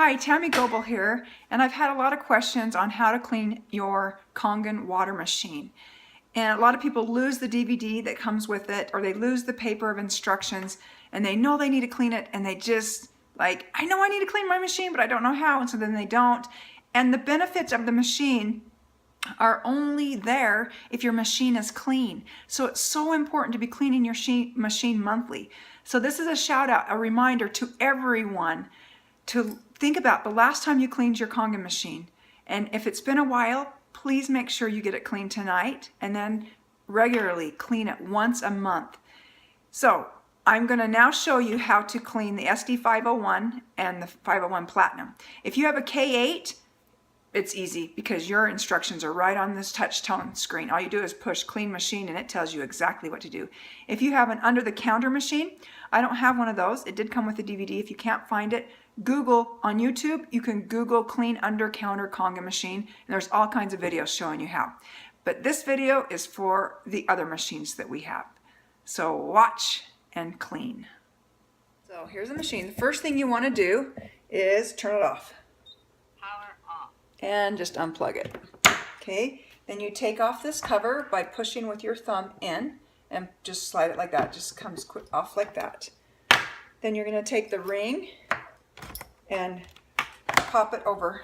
Hi, Tammy Goebel here, and I've had a lot of questions on how to clean your Kangen water machine. And a lot of people lose the DVD that comes with it, or they lose the paper of instructions, and they know they need to clean it, and they just like, I know I need to clean my machine, but I don't know how, and so then they don't. And the benefits of the machine are only there if your machine is clean. So it's so important to be cleaning your machine monthly. So this is a shout out, a reminder to everyone to think about the last time you cleaned your Kangen machine. And if it's been a while, please make sure you get it cleaned tonight and then regularly clean it once a month. So I'm going to now show you how to clean the SD501 and the 501 Platinum. If you have a K8, it's easy because your instructions are right on this touch tone screen. All you do is push clean machine and it tells you exactly what to do. If you have an under the counter machine, I don't have one of those. It did come with a DVD. If you can't find it, Google on YouTube. You can Google clean under counter Kangen machine and there's all kinds of videos showing you how. But this video is for the other machines that we have. So watch and clean. So here's the machine. The first thing you want to do is turn it off. And just unplug it. Okay, then you take off this cover by pushing with your thumb in and just slide it like that. It just comes off like that. Then you're going to take the ring and pop it over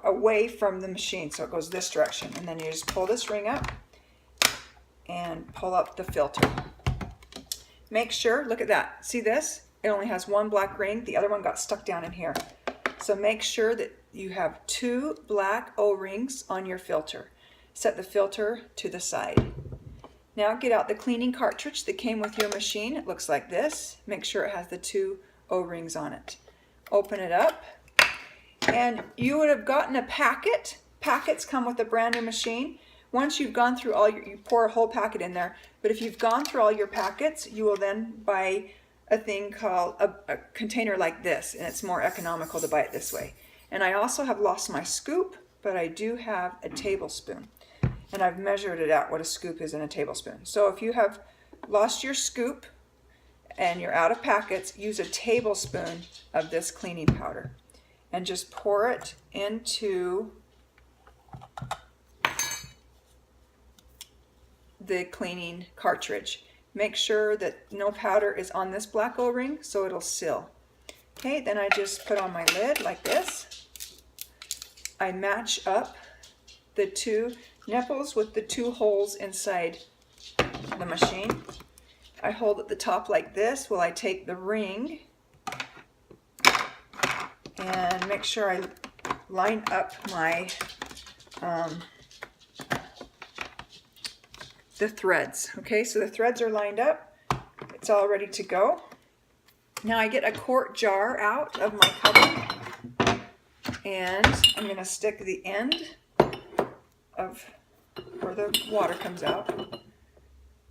away from the machine so it goes this direction. And then you just pull this ring up and pull up the filter. Make sure, look at that. See this? It only has one black ring. The other one got stuck down in here. So make sure that you have 2 black O-rings on your filter. Set the filter to the side. Now get out the cleaning cartridge that came with your machine. It looks like this. Make sure it has the 2 O-rings on it. Open it up and you would have gotten a packet. Packets come with a brand new machine. Once you've gone through all you pour a whole packet in there. But if you've gone through all your packets, you will then buy a thing called a container like this, and it's more economical to buy it this way. And I also have lost my scoop, but I do have a tablespoon. And I've measured it out what a scoop is in a tablespoon. So if you have lost your scoop and you're out of packets, use a tablespoon of this cleaning powder and just pour it into the cleaning cartridge. Make sure that no powder is on this black O-ring so it'll seal. Okay, then I just put on my lid like this. I match up the 2 nipples with the 2 holes inside the machine. I hold at the top like this while I take the ring and make sure I line up my the threads. Okay, so the threads are lined up. It's all ready to go. Now I get a quart jar out of my cover and I'm going to stick the end of where the water comes out,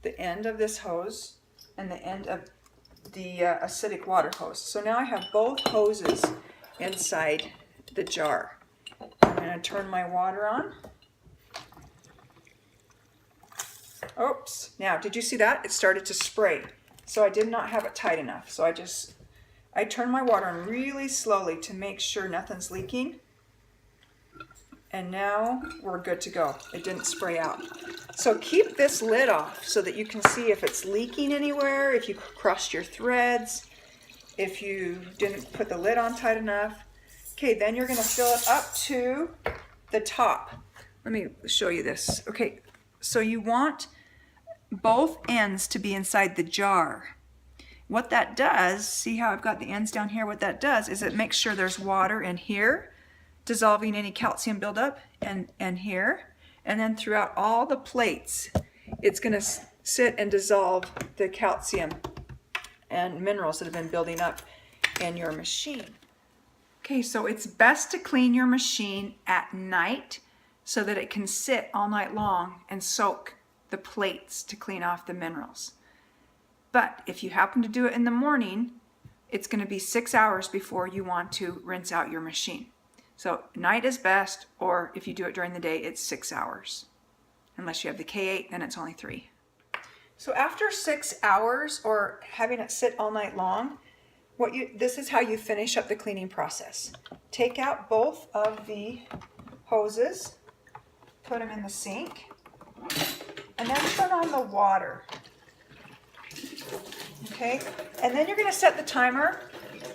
the end of this hose and the end of the acidic water hose. So now I have both hoses inside the jar. I'm going to turn my water on. Oops, now did you see that? It started to spray. So I did not have it tight enough. So I turn my water on really slowly to make sure nothing's leaking. And now we're good to go. It didn't spray out. So keep this lid off so that you can see if it's leaking anywhere, if you crushed your threads, if you didn't put the lid on tight enough. Okay, then you're going to fill it up to the top. Let me show you this. Okay, so you want both ends to be inside the jar. What that does, see how I've got the ends down here? What that does is it makes sure there's water in here, dissolving any calcium buildup, and here, and then throughout all the plates, it's going to sit and dissolve the calcium and minerals that have been building up in your machine. Okay, so it's best to clean your machine at night so that it can sit all night long and soak the plates to clean off the minerals. But if you happen to do it in the morning, it's going to be 6 hours before you want to rinse out your machine. So night is best, or if you do it during the day, it's 6 hours. Unless you have the K8, then it's only 3. So after 6 hours or having it sit all night long, this is how you finish up the cleaning process. Take out both of the hoses, put them in the sink, and then turn on the water. Okay, and then you're going to set the timer.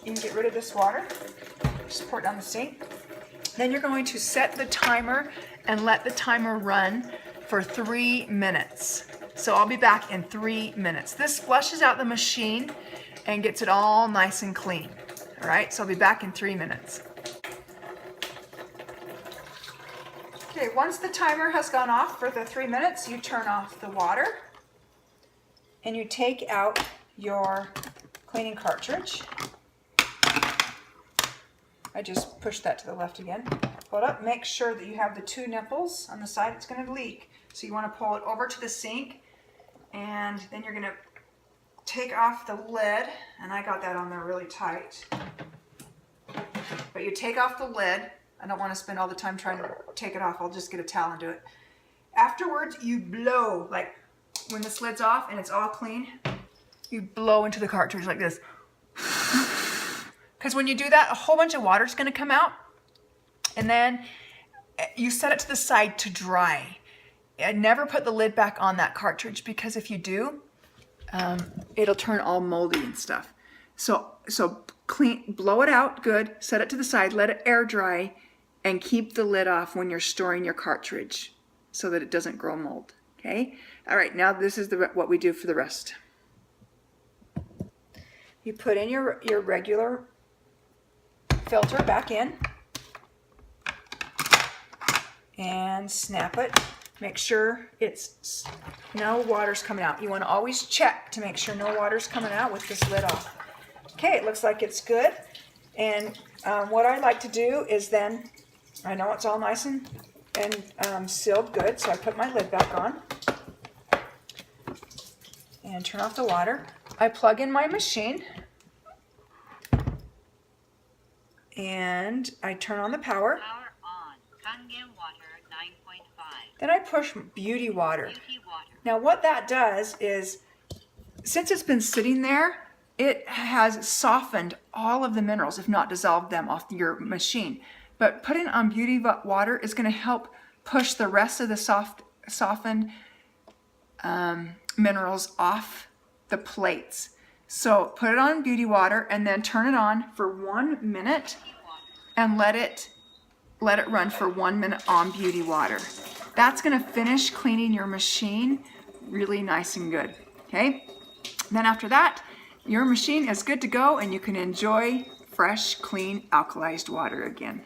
You can get rid of this water. Just pour it down the sink. Then you're going to set the timer and let the timer run for 3 minutes. So I'll be back in 3 minutes. This flushes out the machine and gets it all nice and clean. All right, so I'll be back in 3 minutes. Okay, once the timer has gone off for the 3 minutes, you turn off the water and you take out your cleaning cartridge. I just pushed that to the left again. Pull it up, make sure that you have the 2 nipples on the side. It's going to leak. So you want to pull it over to the sink, and then you're going to take off the lid, and I got that on there really tight. But you take off the lid. I don't want to spend all the time trying to take it off. I'll just get a towel and do it. Afterwards, you blow, like when this lid's off and it's all clean, you blow into the cartridge like this. Because when you do that, a whole bunch of water is going to come out. And then you set it to the side to dry. And never put the lid back on that cartridge, because if you do, it'll turn all moldy and stuff. So blow it out good, set it to the side, let it air dry, and keep the lid off when you're storing your cartridge so that it doesn't grow mold. Okay? All right, now this is what we do for the rest. You put in your regular filter back in and snap it. Make sure it's no water's coming out. You want to always check to make sure no water's coming out with this lid off. Okay, it looks like it's good. And what I like to do is then, I know it's all nice and sealed good, so I put my lid back on and turn off the water. I plug in my machine and I turn on the power. Power on. Kangen water 9.5. Then I push beauty water. Now what that does is, since it's been sitting there, it has softened all of the minerals, if not dissolved them, off your machine. But putting on beauty water is going to help push the rest of the softened minerals off the plates. So put it on beauty water and then turn it on for 1 minute and let it run for 1 minute on beauty water. That's going to finish cleaning your machine really nice and good. Okay? Then after that, your machine is good to go and you can enjoy fresh, clean, alkalized water again.